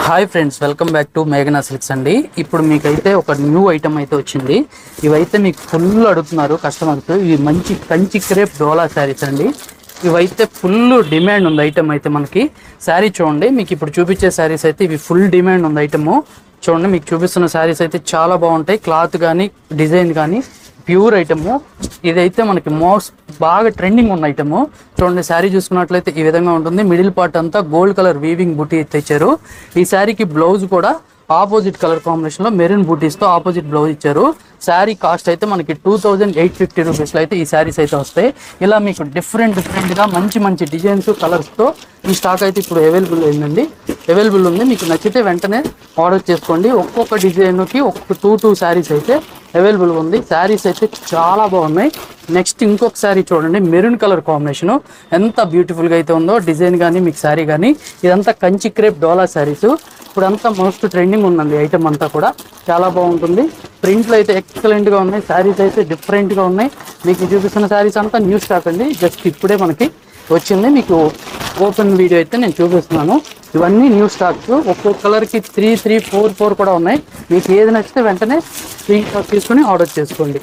Hi friends, welcome back to మేఘనా silks అండి. ఇప్పుడు మీకైతే ఒక న్యూ ఐటమ్ అయితే వచ్చింది. ఇవైతే మీకు ఫుల్ అడుగుతున్నారు కస్టమర్స్. ఇవి మంచి కంచి క్రేప్ డోలా శారీస్ అండి. ఇవైతే ఫుల్ డిమాండ్ ఉంది ఐటమ్ అయితే. మనకి శారీ చూడండి, మీకు ఇప్పుడు చూపించే శారీస్ అయితే ఇవి ఫుల్ డిమాండ్ ఉంది ఐటమ్. చూడండి, మీకు చూపిస్తున్న శారీస్ అయితే చాలా బాగుంటాయి. క్లాత్ కానీ డిజైన్ కానీ ప్యూర్ ఐటము. ఇదైతే మనకి మోస్ట్ బాగా ట్రెండింగ్ ఉన్న ఐటము. చూడండి, శారీ చూసుకున్నట్లయితే ఈ విధంగా ఉంటుంది. మిడిల్ పార్ట్ అంతా గోల్డ్ కలర్ వీవింగ్ బూటీ తెచ్చారు. ఈ శారీకి బ్లౌజ్ కూడా ఆపోజిట్ కలర్ కాంబినేషన్లో మెరూన్ బూటీస్తో ఆపోజిట్ బ్లౌజ్ ఇచ్చారు. శారీ కాస్ట్ అయితే మనకి 2850 రూపీస్లో అయితే ఈ శారీస్ అయితే వస్తాయి. ఇలా మీకు డిఫరెంట్గా మంచి మంచి డిజైన్స్ కలర్స్తో ఈ స్టాక్ అయితే ఇప్పుడు అవైలబుల్ ఉంది. మీకు నచ్చితే వెంటనే ఆర్డర్ చేసుకోండి. ఒక్కొక్క డిజైన్కి ఒక్కొక్క టూ శారీస్ అయితే అవైలబుల్ ఉంది. శారీస్ అయితే చాలా బాగున్నాయి. నెక్స్ట్ ఇంకొక శారీ చూడండి, మెరూన్ కలర్ కాంబినేషన్ ఎంత బ్యూటిఫుల్గా అయితే ఉందో. డిజైన్ కానీ మీకు శారీ కానీ ఇదంతా కంచి క్రేప్ డోలా శారీస్. ఇప్పుడు అంతా మోస్ట్ ట్రెండింగ్ ఉందండి ఐటమ్ అంతా కూడా. చాలా బాగుంటుంది. ప్రింట్లు అయితే ఎక్సలెంట్గా ఉన్నాయి. శారీస్ అయితే డిఫరెంట్గా ఉన్నాయి. మీకు చూపిస్తున్న శారీస్ అంతా న్యూ స్టాక్ అండి. జస్ట్ ఇప్పుడే మనకి వచ్చింది. మీకు ఓపెన్ వీడియో అయితే నేను చూపిస్తున్నాను. ఇవన్నీ న్యూ స్టాక్స్. ఒక్కొక్క కలర్కి 3, 3, 4 కూడా ఉన్నాయి. మీకు ఏది నచ్చితే వెంటనే స్క్రీన్ షాట్ తీసుకొని ఆర్డర్ చేసుకోండి.